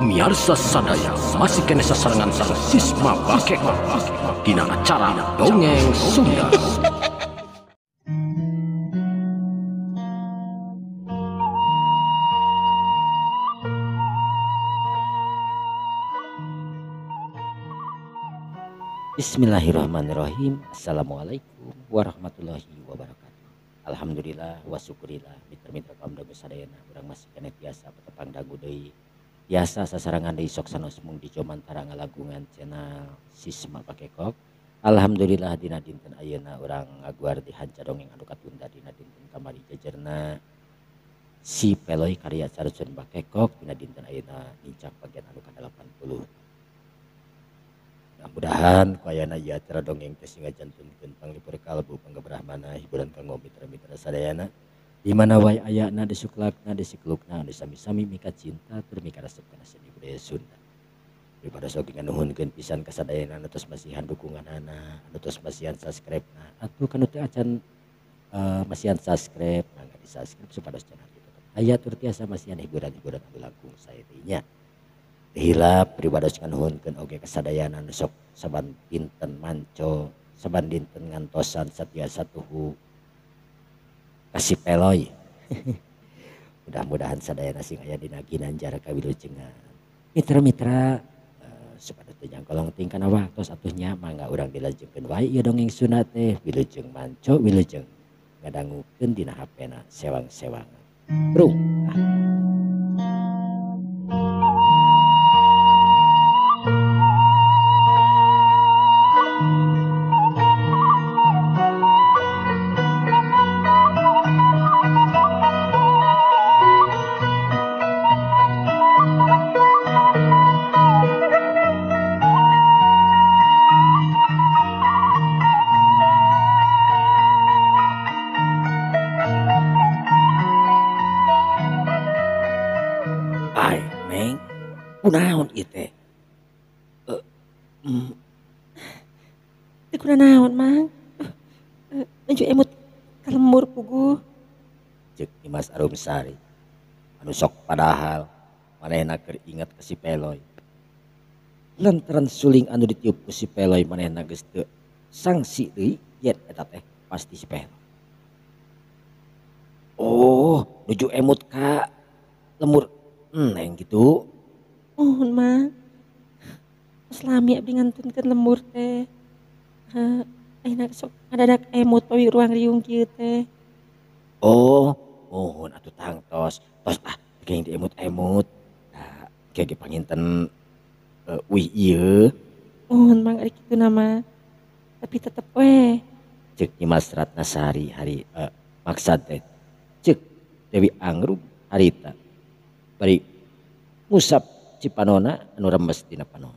Miarsa sadaya masih kena sasarangan sang sisma bakek dina acara Dongeng Sunda. Bismillahirrahmanirrahim. Assalamualaikum warahmatullahi wabarakatuh. Alhamdulillah wa syukurillah mitra-mitra kaum dagu sadayana urang masih kena biasa petepang dagu deui. Biasa sasarangan deui sok sanos mung dijomantara ngalagungan channel Sisma Bakekok. Alhamdulillah dina dinten ayeuna urang ngaguar di hanca dongeng anu katunda dina dinten kamari jajarna Si Peloy karya Carlson Bakekok dina dinten ayeuna nincak bagian anu ka-80. Mudah-mudahan kayana ieu acara dongeng teh sing ngajantunkeun panglipur kalbu panggebrahmana hiburan kanggo mitra-mitra sadayana di mana wae ayana disuklakna disiklukna disami-sami mika cinta tur mika resep kana seni budaya Sunda. Daripada sogingan nuhunkeun pisan ka sadayana anu tos masihan dukunganana, anu tos masihan subscribe-na, atuh kanu teu acan masihan subscribe, mangga di-subscribe supados channel ieu tetep aya tur tiasa masihan hiburan-hiburan anu langkung sae teh nya. Hilap pribados nganuhunkeun oge kasadayana sok saban dinten manco saban dinten ngantosan satiasa tuhu kasih Peloy. Mudah-mudahan sadayana sing aya dina ginanjar kawilujengan mitra-mitra supados teu jangkolong ting kana waktos atuhnya mangga urang dilajengkeun wae ieu dongeng Sunda teh wilujeng manco wilujeng ngadangukeun dina hapena sewang-sewangan. Brung. Ai, Neng, kunaon ieu teh? Teu kunaon, Mang. Naju emut kalemur puguh. Cek Dimas Arumsari anu sok padahal manehna keur inget ka si Peloy. Lantaran suling anu ditiup ku si Peloy manehna geus teu sangsi deui yen eta teh pasti si Peloy. Oh, nuju emut ka lemur Neng gitu. Mohon, Mang. Selami abdi ngantunkeun lemur teh. Ayeuna sok ngadadak emut pawi ruang riung kieu teh. Oh, mohon atuh tangtos. Tos geng diemut-emut. Nah, ge panginten wih ieu. Mohon, Mang, ari kitu nama. Tapi tetep we. Cek Dimas Ratnasari hari maksad teh. Cek Dewi Anggrub harita. Bari ngusap Cipanona anu remes dina panon.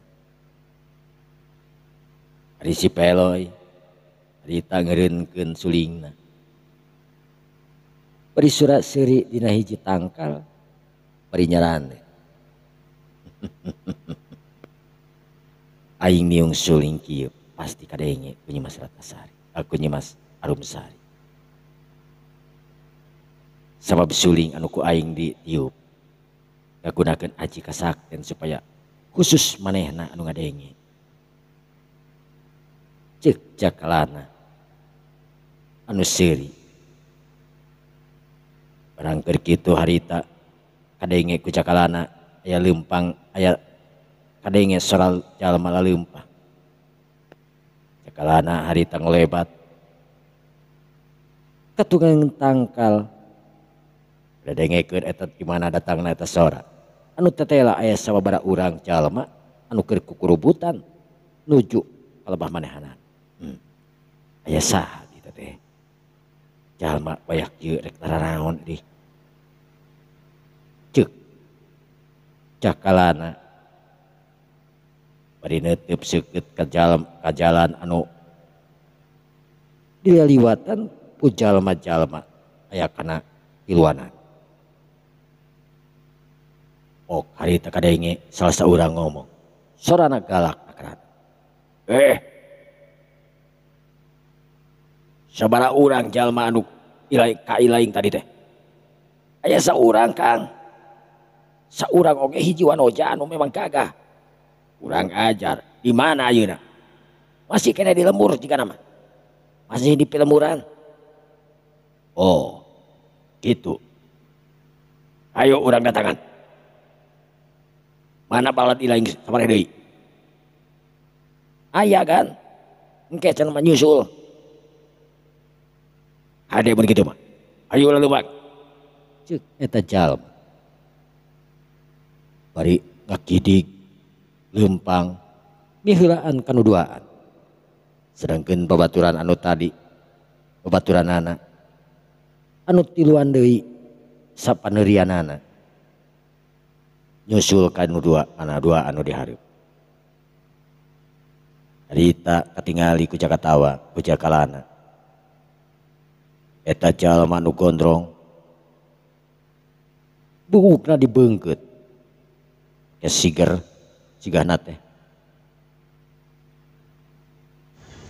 Ari si Peloy harita ngeureunkeun sulingna. Bari surat seuri dina hiji tangkal bari nyaran. Aing niung suling kieu pasti kadenge ku Nyimas Ratnasari. Aku Nyimas Arumsari. Sabab suling anu ku aing ditiup ngagunakeun aji kasakten supaya khusus manehna anu ngadenge. Cek jakalana anu seuri. Barang keur kitu harita kadenge ku jakalana aya leumpang aya kadenge soral jalma laleumpah. Jakalana harita ngolebat katungang tangkal dadengekeun eta di mana datangna eta sora. Anu tetela aya sababaraha urang jalma anu keur kukurubutan nuju ka lebah manehanana. Aya saha ditu teh? Jalma bayak kieu rek naranaon deui. Ceuk. Cakalana bari neuteub seukeut ka jalan anu dilaliwatan ku jalma-jalma aya kana tiluanan. Oh, harita kadenge salah saurang ngomong. Sorana galak akaran. Sabaraha urang jalma anu ka ilaing tadi teh? Aya saurang, Kang. Saurang oge hiji wanoja anu memang gagah. Kurang ajar. Di mana ayeuna? Masih kena di lembur jika nama. Masih di pelemuran. Oh, gitu. Ayo urang datangan. Mana balat ilaing sabaraha deui? Aya kan? Engke cenah menyusul. Hade mun kitu mah. Ayo ulah leumbak. Ceuk eta jalma bari ngakidik leumpang miheulaan kanu duaan. Sedangkeun babaturan anu tadi babaturanana anu tiluan deui sapaneurianana nyusul kanu dua anu dihareup. Harita katingali ku Jakatawa ku Jakalana. Eta jalma anu gondrong buukna dibeungkeut ke siger sigana teh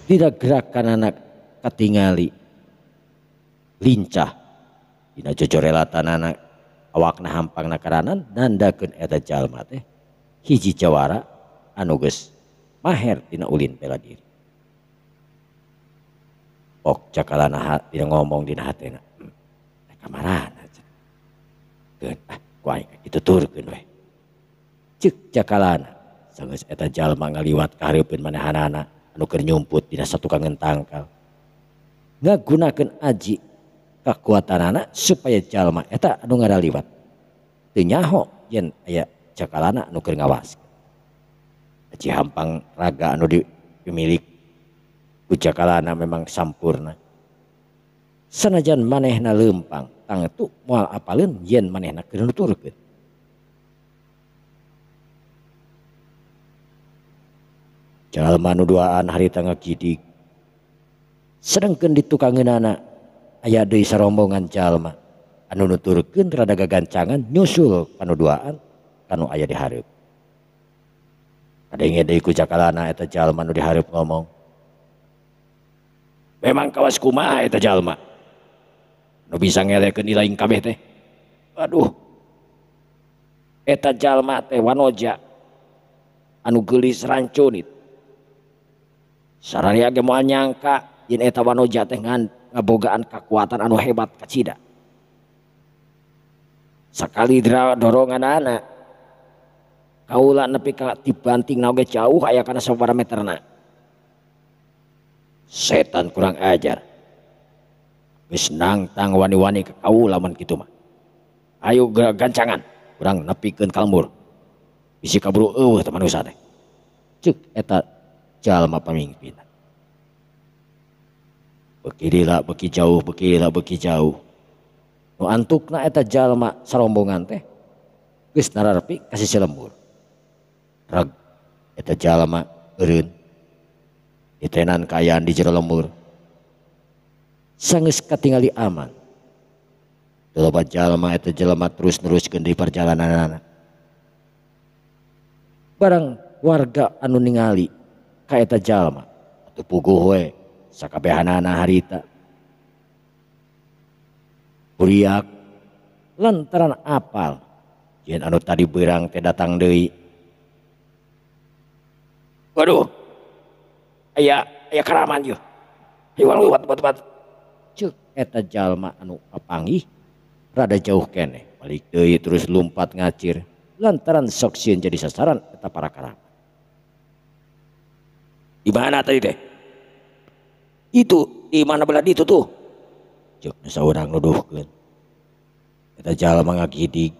tidak gerakan anak katingali lincah dina jojorelatan anak awakna hampangna karanan nandakeun eta jalma teh hiji jawara anu geus maher dina ulin bela diri. Pok Jakalana dina ngomong dina hatena kamarana geun ku aing dituturkeun we. Ceuk Jakalana sanggeus eta jalma ngaliwat ka hareupeun manehanana anu keur nyumput dina satukangeun tangkal ngagunakeun aji kakuatanana supaya jalma eta anu ngaraliwat teu nyaho yen aya Jakalana anu keur ngawaskeun. Aji hampang raga anu dimiliki ku Jakalana memang sampurna. Sanajan manehna leumpang tangtu moal apaleun yen manehna keur nuturkeun. Jalma nu duaan harita ngakidik. Sedengkeun di tukangeunana aya deui sarombongan jalma anu nuturkeun rada gagancangan nyusul kanu duaan kanu aya di hareup. Kadenge deui ku Jakalana eta jalma nu di hareup ngomong. Memang kawas kumaha eta jalma nu bisa ngelekeun ilaing kabeh teh. Aduh, eta jalma teh wanoja anu geulis rancunit. Sararea ge moal nyangka yen eta wanoja teh ngabogaan kakuatan anu hebat kacida. Sakali doronganana kaula nepi ka dibanting oge jauh aya kana sabaraha meterna. Setan kurang ajar. Geus nangtang wani-wani ka kaula mun kitu mah. Ayo gancangan, urang nepikeun kalmur. Bisi kaburu eueuh teh manusa teh. Ceuk eta jalma pamimpin. Bekirila beki jauh, bekirila beki jauh. Nu antukna eta jalma sarombongan teh geus nararpi ka sisi lembur. Rag eta jalma eureun ditenan kayaan di jero lembur. Sanggeus katingali aman. Loba jalma eta jalma terus neruskeun di perjalananana. Barang warga anu ningali ka eta jalma atuh puguh we sakabehanana harita. Buriak lantaran apal yen anu tadi beurang teh datang deui. Waduh, aya karaman yeuh. Hiwang lewat. Ceuk eta jalma anu papanggih rada jauh keneh balik deui terus lumpat ngacir lantaran sok sieun jadi sasaran eta para karaman. Di mana tadi teh? Itu di mana belah ditu tuh? Ceuk nu saurang nuduhkeun. Eta jalma ngagidig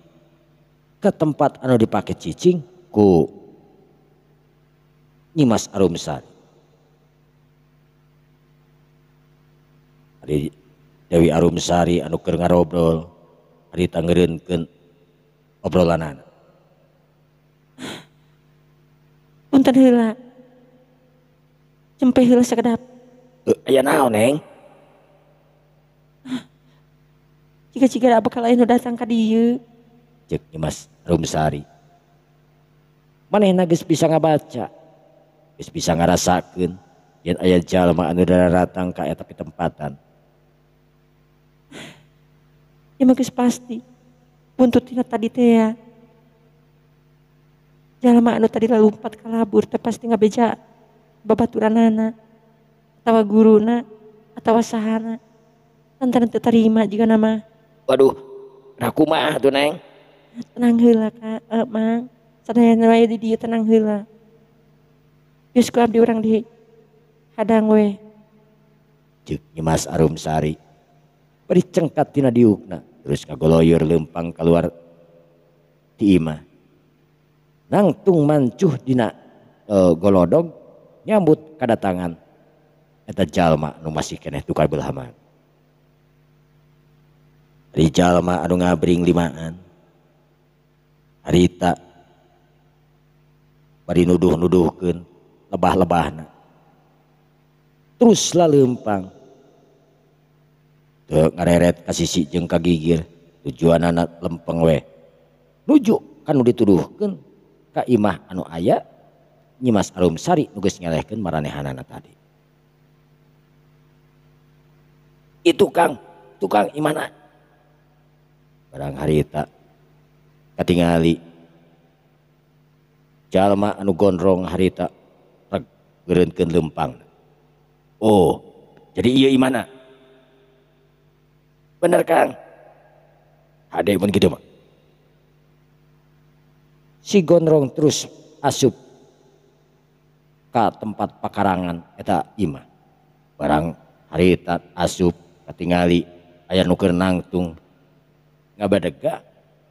ke tempat anu dipake cicing ku Nyimas Arumsari. Ari Dewi Arumsari anu keur ngarobrol ari tangeureunkeun obrolanana. Punten heula. Cempe heula sakedap. Aya naon, Neng? Jika bakal aya nu datang ka dieu. Ceuk Nyimas Arumsari. Manehna geus bisa ngabaca, geus bisa ngarasakeun yen aya jalma anu datang ka eta pitempatan. Ya mah geus pasti. Buntutina tadi teh ya. jalma anu tadi lompat kalabur teh pasti ngabeja babaturanana atawa guruna atawa sahana lantaran teu tarima jiga nama. Waduh, rakumaha tuh Neng? Tenang heula Mang, sadayana wae di dieu tenang heula. Geus ku abdi urang di hadang we. Ceuk Nyimas Arumsari bari cengkat tina diukna terus ngagoloyor lempang keluar ti imah. Nangtung mancuh dina golodog nyambut kedatangan eta jalma anu masih keneh tukar belhaman. Ari jalma anu ngabring limaan harita bari nuduh-nuduhkeun lebah-lebahna terus lalempang teu ngareret ka sisi jeung ka gigir tujuanana lempeng we nuju kanu dituduhkeun ka imah anu aya Nyimas Arumsari nu geus nyelehkeun maranehanana tadi. Itu Kang, tukang imana? Barang harita katingali jalma anu gondrong harita rek geureunkeun lempang. Oh, jadi iya imana? Bener Kang. Hade mun kitu mah. Si gondrong terus asup ka tempat pakarangan eta imah. Barang harita asup katingali aya nu keur nangtung ngabadega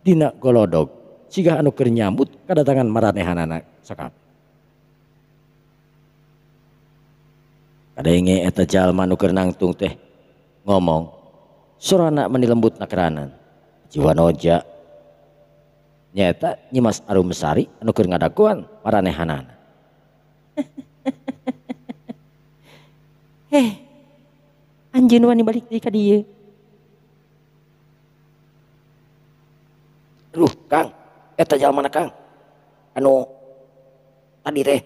dina golodog siga anu keur nyambut kadatangan maranehanana sakabeh. Kadenge eta jalma anu keur nangtung teh ngomong sorana meni lembutna keranan jiwa noja nyaeta Nyimas Arumsari anu keur ngadaguan maranehanana. Anjeun wani balik deui ka dieu. Duh Kang, eta jalmana Kang? Anu tadi teh.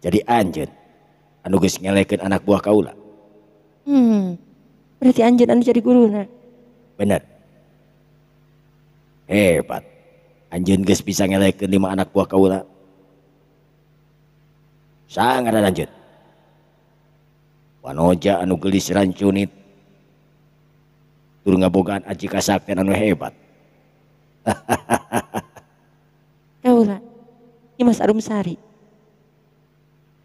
Jadi anjeun anu geus ngelehkeun anak buah kaula. Berarti anjeun anu jadi guruna. Bener. Hebat. Anjeun geus bisa ngelehkeun 5 anak buah kaula. Saha ngaran anjeun? Wanoja anu geulis rancunit. Tur ngabogaan aji kasaktian anu hebat. Kaula Nyimas Arumsari.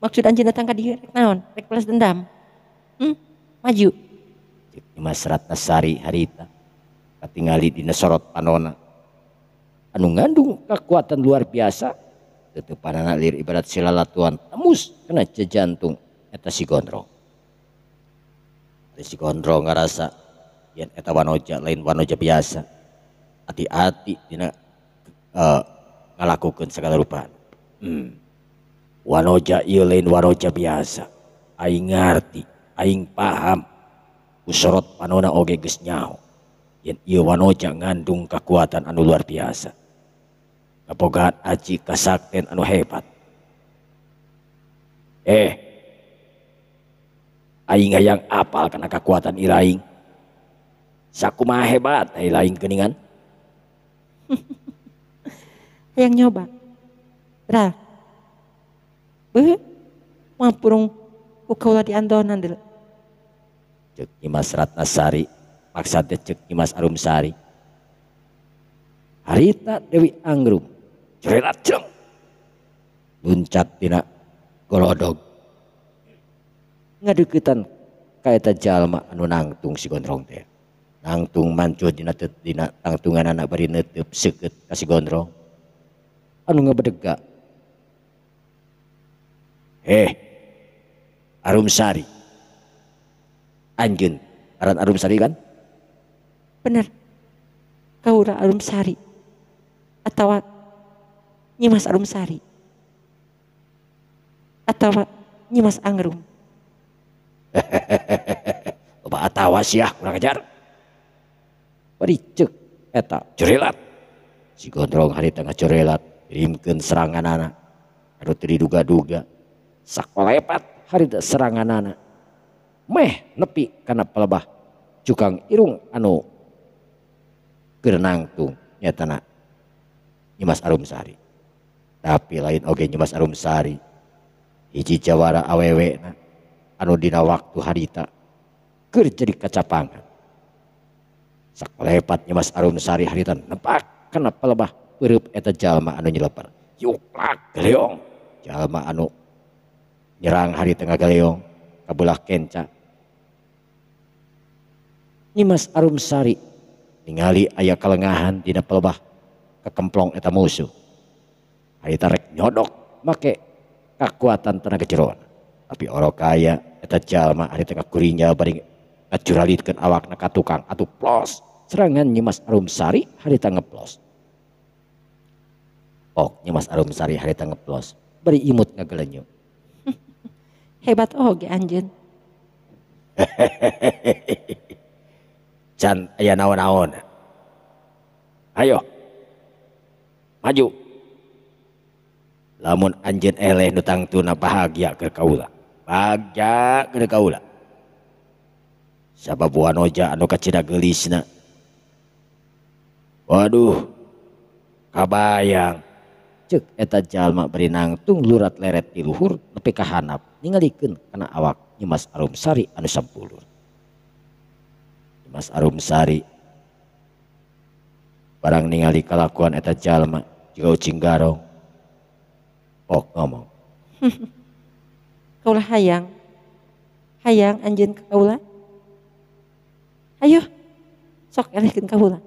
Maksud anjeun datang ka dieu rek naon? Rek balas dendam. Maju. Cek Nyimas Ratnasari harita katingali dina sorot panona anu ngandung kekuatan luar biasa teuteupana lir ibarat silalatuan tembus kena jantung eta si gondrong. Si gondrong ngarasa yen eta wanoja lain wanoja biasa. Hati-hati dina ngalakukeun segala rupa. Wanoja ieu lain wanoja biasa. Aing ngarti, aing paham. Usorot panona oge geus nyaho. Yen ieu wanoja ngandung kekuatan anu luar biasa. Kabogaan aji kasakten anu hebat. Aing hayang apal kana kekuatan ilaing. Sakumaha hebat ilaing geuningan. Hayang nyoba. Ral. Beuh. Mampurung ku kaula diandonan deuleu. Cek Nyimas Ratnasari maksudnya cek Nyimas Arumsari. Harita Dewi Anggrum jerelat jeng luncat tina golodog ngadeuketan ka eta jalma anu nangtung si gondrong teh. Nangtung mancuh dina tangtunganana bari neuteup seukeut ka si gondrong anu ngabedega. Arumsari. Anjeun aran Arumsari kan? Bener. Kaula Arumsari. Atawa Nyimas Arumsari. Atawa Nyimas Anggrum. Loba atawa siah kurang ajar. Bari ceuk eta jerelat. Si gondrong harita ngajerelat kirimkeun seranganana anu teu diduga-duga. Sakolepat harita seranganana. Meh nepi kana pelebah cukang irung anu keur nangtung nyatana Nyimas Arumsari. Tapi lain oge Nyimas Arumsari hiji jawara awewe anu dina waktu harita keur jadi kacapangan. Saklepat Nyimas Arumsari harita nepak kana palebah peureub eta jalma anu nyeleper. Yuklak geleong. Jalma anu nyerang harita ngagaleong kabelah kenca. Nyimas Arumsari ningali aya kalengahan dina pelebah kekemplong eta musuh. Harita rek nyodok make kakuatan tenaga jeroan. Tapi orok kaya eta jalma harita ngakurinya bari ngacuralitkeun awakna ka tukang atuh plos. Serangan Nyimas Arumsari harita ngeplos. Nyimas Arumsari harita ngeplos bari imut ngagelenyo. Hebat oge anjeun. Can aya naon-naon. Ayo. Maju. Lamun anjeun eleh nu tangtuna bahagia keur kaula. Bahagia keur kaula. Sabab wanoja anu kacida geulisna. Waduh. Kabayang. Ceuk eta jalma bari nangtung lurat leret di luhur nepi ka handap ningalikeun kana awak Nyimas Arumsari anu sampulur. Nyimas Arumsari barang ningali kalakuan eta jalma jiga ucing garong. Ngomong. Kaula hayang. Hayang anjeun ka kaula. Ayo. Sok elehkeun kaula.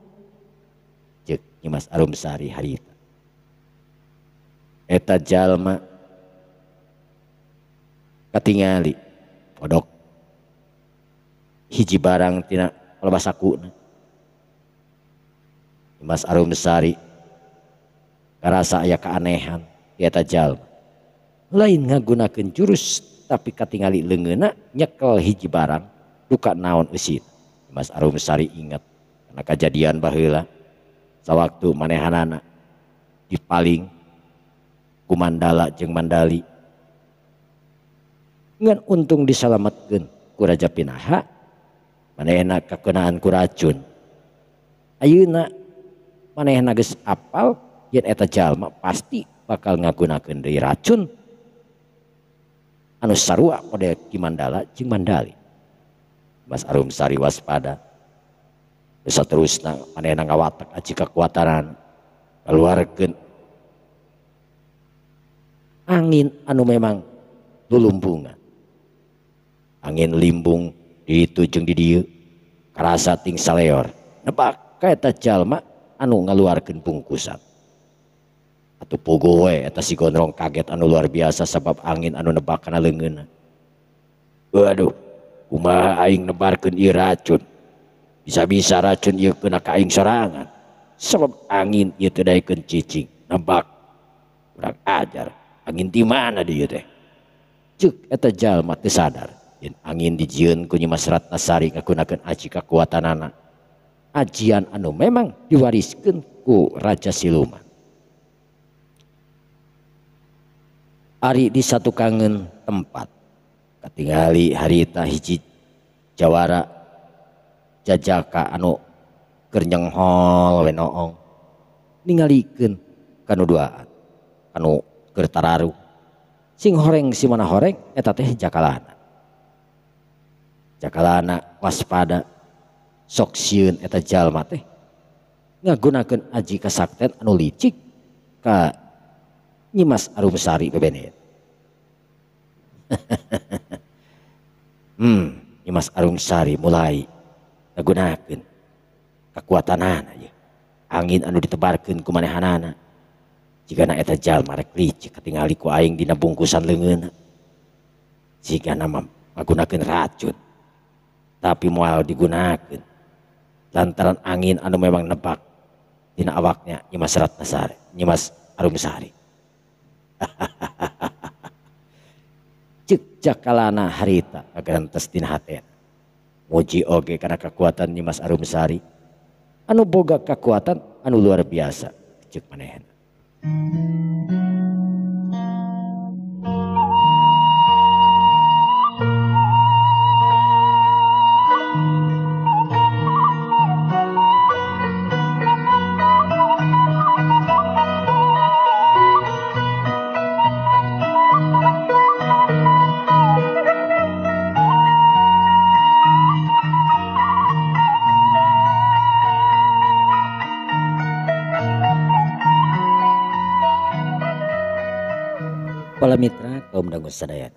Ceuk Nyimas Arumsari harita. Eta jalma katingali podok hiji barang tina palebah sakuna. Nyimas Arumsari karasa aya kaanehan ti eta jalma. Lain ngagunakeun jurus tapi katingali leungeunna nyekel hiji barang duka naon eusit. Nyimas Arumsari ingat kana kajadian baheula sawaktu manehanana dipaling ku Mandala jeung Mandali. Ngan untung disalametkeun ku Raja Pinaha, manehna kakeunaan ku racun. Ayeuna manehna geus apal yen eta jalma pasti bakal ngagunakeun deui racun anu sarua model Ki Mandala jeung Mandali. Mas Arumsari waspada. Saterusna manehna ngawatek aji kakuatanan kaluarkeun angin anu memang lulumbungan. Angin limbung di ditu jeung di dieu karasa ting saleor nebak ka eta jalma anu ngaluarkeun bungkusan. Atuh puguh we eta si gondrong kaget anu luar biasa sabab angin anu nebak kana leungeunna. Waduh, kumaha aing nebarkeun ieu racun? Bisa-bisa racun ieu keuna ka aing sorangan. Sabab angin ieu teu daekeun cicing, nebak. Kurang ajar. Angin di mana dieu teh? Ceuk eta jalma teu sadar yen angin dijieun ku Nyimas Ratnasari ngagunakeun aji kakuatanana. Ajian anu memang diwariskeun ku Raja Siluman. Ari di satu kangen tempat katingali harita hiji jawara jajaka anu keur nyenghol we noong ningalikeun kanu duaan anu keur tararuh. Sing horeng si mana horeng eta teh jakalana. Jakalana waspada sok sieun eta jalma teh ngagunakeun aji kasakten anu licik ka Nyimas Arumsari bebenean. Nyimas Arumsari mulai ngagunakeun kakuatanana ieu. Angin anu ditebarkeun ku manehanana. Jigana eta jalma rek licik katingali ku aing dina bungkusan leungeunna. Jigana ngagunakeun racun. Tapi moal digunakeun lantaran angin anu memang nebak dina awaknya Nyimas Ratnasari, Nyimas Arumsari. Ceuk jakalana harita kagantes dina hatena. Muji oge kana kekuatan Nyimas Arumsari anu boga kekuatan anu luar biasa ceuk manehna. bala mitra kaum dangu sadayana.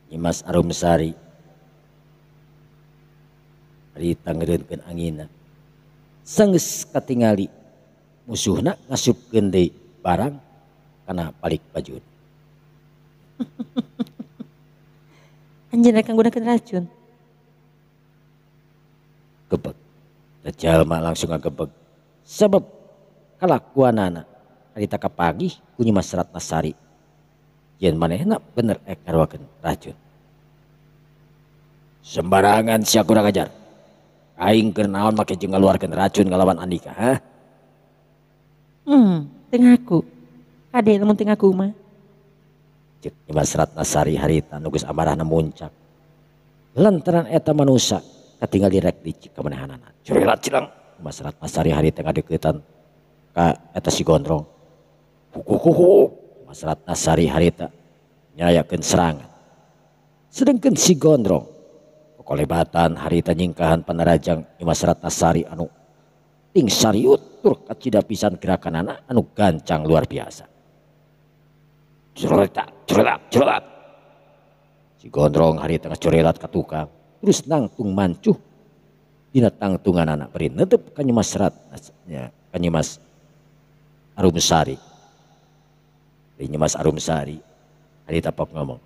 Nyimas Arumsari harita ngeureunkeun angina. Sanggeus katingali musuhna ngasupkeun deui barang kana balik bajun. Anjeunna kang gunakeun racun. Gebeg. Da jalma langsung ngagebeg. Sabab kalakuanana harita kapagih ku Nyimas Ratnasari. Yen manehna bener ngaruakeun racun. Sembarangan sia kurang ajar. Aing keur naon make jeung ngaluarkeun racun ngalawan Andika, ha? Teu ngaku. Kade lamun teu ngaku mah. Cek Nyimas Ratnasari harita nu geus amarahna muncak. Lantaran eta manusia katinggal direk licik ka manehanana. Curelat cilang. Nyimas Ratnasari harita ngadeuketan ka eta si gondrong. Kukukuku. Nyimas Ratnasari harita nyayakeun serangan. Sedengkeun si gondrong kolebatan harita nyingkahan panarajang Nyimas Ratnasari anu ting sariut tur kacida pisan gerakanana anu gancang luar biasa. Curelat. Si gondrong harita ngacorelat ka tukang terus nangtung mancuh dina tangtunganana beri neuteup ka Nyimas ka Nyimas Arumsari. Di Nyimas Arumsari harita pok ngomong.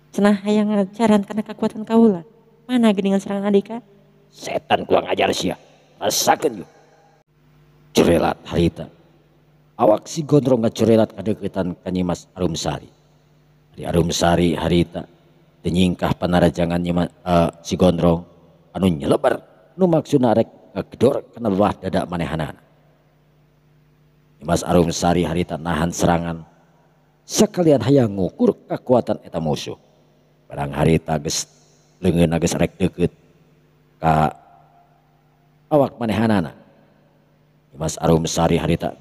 Cenah hayang ngajaran karena kekuatan kaula. Mana geuningan serangan Andika? Setan kurang ajar sia. Rasakeun yuk. Curelat harita. Awak si gondrong ngacorelat kadeuketan ka Nyimas Arumsari. Di Arumsari harita teu nyingkah panarajangan si gondrong anu nyelebar nu maksudna rek ngagedor kana bawah dada manehanana. Nyimas Arumsari harita nahan serangan sakalian hayang ngukur kekuatan eta musuh. Barang harita geus leungeunna geus rek deukeut ka awak manehanana. Nyimas Arumsari harita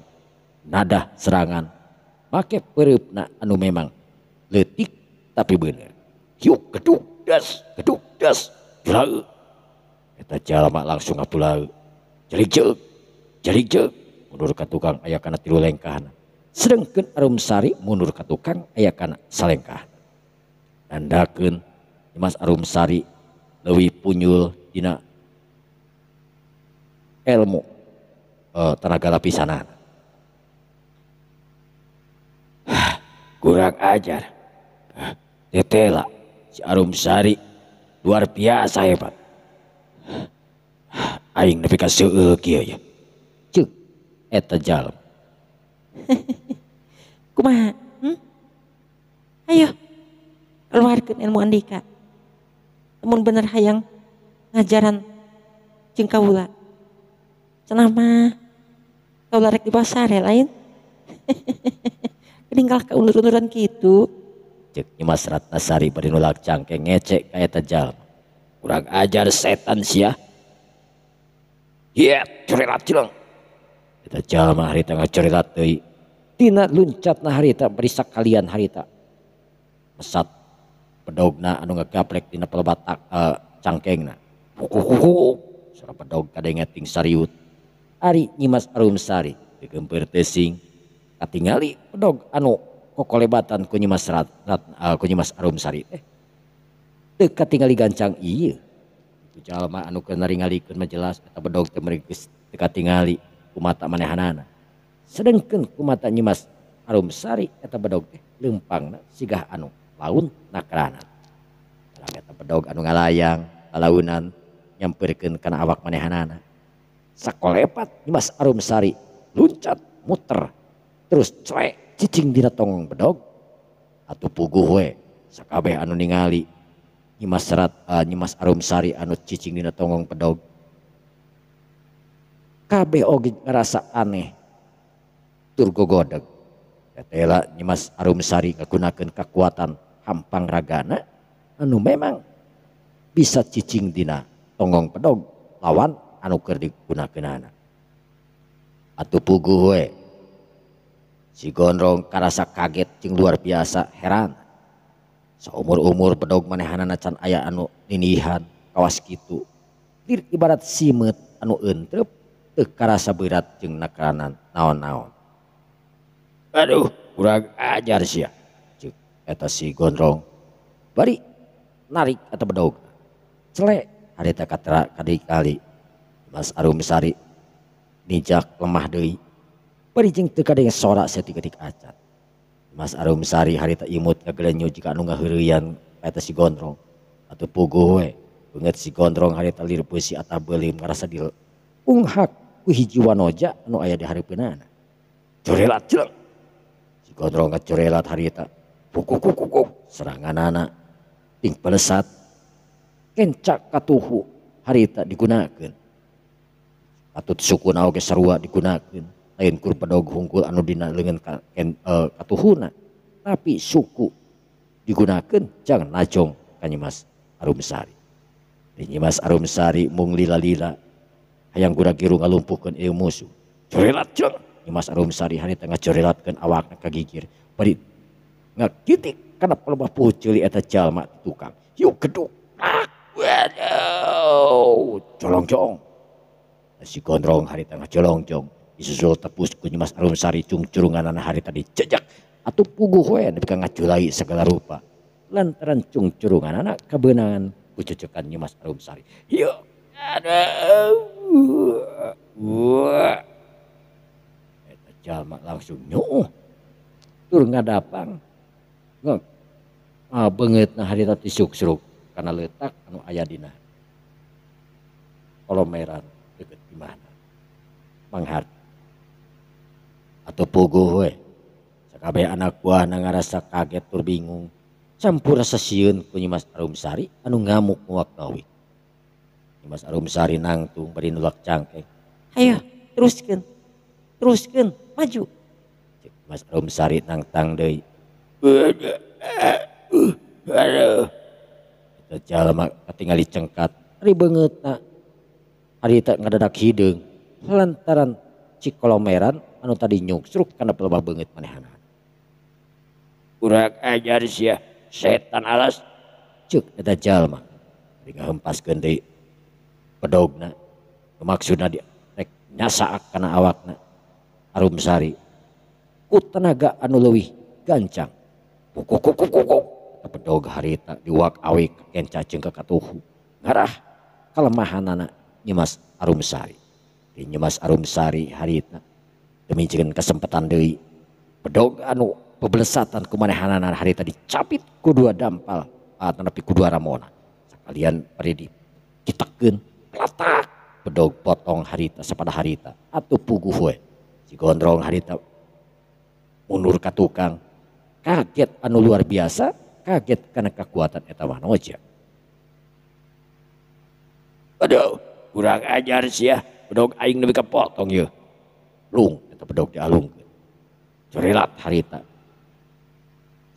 nadah serangan make peureupna anu memang leutik tapi bener. Yuk geduk das. Julaeu. Eta jalma langsung ngapulaeu. Jarig-jeug. Mundur ka tukang aya kana 3 lengkahan. Sedengkeun Arumsari mundur ka tukang aya kana salengkahan. Nandakeun Nyimas Arumsari leuwih punyul dina ilmu tenaga lapisanana. Kurang ajar. Tetela si Arumsari luar biasa hebat. Aing nepi ka seueuh kieu ya. Ceuk eta jalma. Kumaha? Ayo. Keluarkeun ilmu Andika. Lamun bener hayang ngajaran jeung kaula. Cenah mah kaula rek di pasar ya lain. Ninggal ka undur-unduran kitu. Cek Nyimas Ratnasari bari nulak cangkeng ngecek ka eta jalma. Kurang ajar setan sia. Iya, curelat cilang. Eta jalma harita ngacorelat deui. Tina luncatna harita bari sakalian harita mesat pedogna anu ngagaplek dina pelebat cangkengna. Kukukuku. Sora pedog kadengeting sariut. Ari Nyimas Arumsari digempeur teuing katingali pedog anu kokolebatan ku Nyimas Arumsari teu katingali gancang ieu. Itu jalma anu keur naringalikeun mah jelas eta pedog teu meuli geus teu katingali ku mata manehanana. Sedengkeun ku mata Nyimas Arumsari eta pedog teh leumpangna sigah anu laun nakranan. Barang eta pedog anu ngalayang lalaunan nyampeurkeun kana awak manehanana. Sakolepat Nyimas Arumsari luncat muter terus cuek cicing dina tongong pedog atuh puguh we sakabeh anu ningali Nyimas Arumsari anu cicing dina tongong pedog kabeh oge ngarasa aneh tur gogodeg. Tetela Nyimas Arumsari ngagunakeun kekuatan hampang ragana anu memang bisa cicing dina tongong pedog lawan anu keur digunakeunana. Atuh puguh we si gondrong karasa kaget jeung luar biasa heran. Saumur-umur pedog manehanana can aya anu ninihan kawas kitu. Lir ibarat simet anu eunteup teu karasa berat jeung nakranan naon-naon. Aduh, kurang ajar sih ya. Cek eta si Gondrong bari narik eta bedog celek harita katra kali Mas Arum Sari nijak lemah deui bari jeung teu kadenge sorak saeutik-eutik acan. Mas Arum Sari harita imut ngagelenyu jika anu ngaheureuyan eta si Gondrong atuh puguh we beungeut si Gondrong harita lireupeun si Atah Beuleum ngarasa diunghak ku hiji wanoja anu aya di hareupeunana. Corelat jeleng si Gondrong ngacorelat harita pukuk seranganana ting pelesat kencak katuhu harita digunakeun atut sukuna oge sarua digunakeun lain kur pedog hungkul anu dina leungeun katuhuna tapi suku digunakeun jang najong ka Nyimas Arum Sari. Nyimas Arum Sari mung lila-lila hayang gura-giru ngalumpuhkeun ieu musuh. Corelat jeung Nyimas Arum Sari harita ngacorelatkeun awakna ka gigir bari ngakitik kana pelebah puceuli eta jalma tukang. Yuk geduk. Waduh, colongjong. Si Gondrong harita ngacolongjong disusul tepus ku Nyimas Arum Sari cungcurunganana harita dicejak atuh puguh we nepi ka ngaculai segala rupa. Lantaran cungcurunganana kabeunangan ku cecekan Nyimas Arum Sari. Yuk. Aduh. Wah. Eta jalma langsung nyuh. Tur ngadapang. Beungeutna harita tisuk-sruk kana letak anu aya dina kolomeran deukeut di mana manghar atuh puguh we sakabeh anak buahna ngarasa kaget tur bingung campur rasa sieun ku Nyimas Arum Sari anu ngamuk muak gawik. Nyimas Arum Sari nangtung bari nulak cangkeng. Hayo teruskeun maju. Cek Nyimas Arum Sari nangtang deui. Aduh. Eta jalma katingali cengkat ari beungeutna harita ngadadak hideung lantaran cikolomeran anu tadi nyungsruk kana pelebah beungeut manehna. Kurang ajar sih ya, setan alas. Ceuk eta jalma bari ngahempaskeun deui pedogna maksudna dia rek nyasaak kana awakna Arum Sari ku tenaga anu leuwih gancang. Kukuk pedog harita diwak awik kenca jeung ka katuhu ngarah kalemahanana Nyimas Arum Sari. Di Nyimas Arum Sari harita demi jeung kesempatan deui pedog anu pebelesatan kumanehanana harita dicapit ku dua dampal nepi ku dua ramona sakalian bari dicitekeun latak pedog potong harita sapada harita atuh puguh we si Gondrong harita mundur ka tukang kaget anu luar biasa kaget karena kekuatan eta wanoja. Aduh, kurang ajar sih ya, bedog aing nepi kapotong ye. Lung eta bedog dialungkeun corelat harita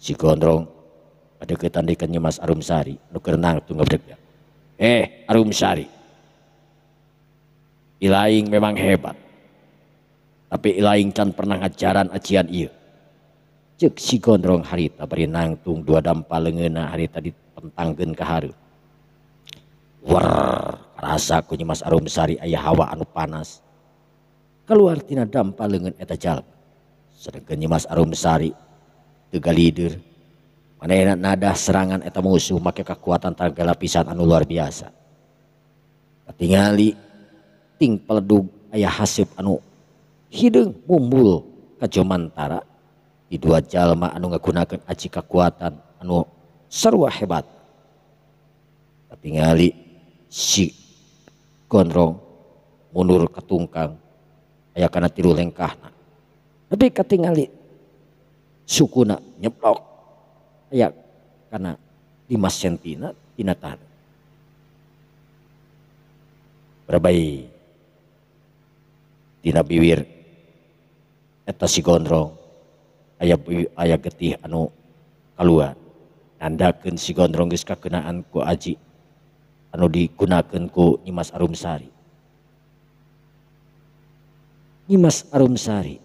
si Gondrong padeuketan deui ka Nyimas Arum Sari nu keur nangtung ngabedeg. Arum Sari, ilaing memang hebat tapi ilaing can pernah ngajaran acian ieu. Cek si Gondrong harita bari nangtung dua dampal leungeunna harita dipentangkeun ka hareup. Wer karasa ku Nyimas Arum Sari aya hawa anu panas keluar tina dampal leungeun eta jalma. Sedengkeun Nyimas Arum Sari teu galidir manehna nadah serangan eta musuh make kekuatan tenaga lapisan anu luar biasa. Katingali ting peledug aya haseup anu hideung mumbul ka jomantara di dua jalma anu ngagunakeun aji kekuatan anu sarua hebat. Katingali si Gondrong mundur ka tungkang aya kana tilu lengkahna. Tapi katingali sukuna nyeblok aya kana 5 sentina tina tanah. Berbayi tina bibir eta si Gondrong aya getih anu kaluar nandakeun si Gondrong geus kakeunaan ku aji anu digunakeun ku Nyimas Arum Sari. Nyimas Arum Sari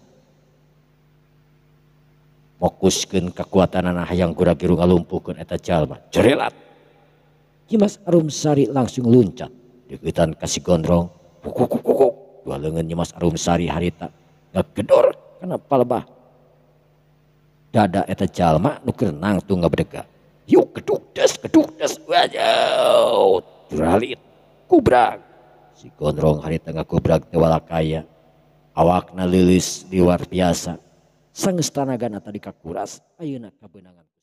fokuskeun kekuatanana hayang gura-giru ngalumpuhkeun eta jalma cerelat. Nyimas Arum Sari langsung luncat deuketan ka si Gondrong. Dua leungeun Nyimas Arum Sari harita ngagedor kana palebah dada eta jalma nu keur nangtung ngabedega. Yuk keduk des wajaw juralit kubrak. Si gondrong hari tengah kubrak teu walakaya. Awakna lilis luar biasa. Sang stanagan tadi kakuras ayeuna kabeunangan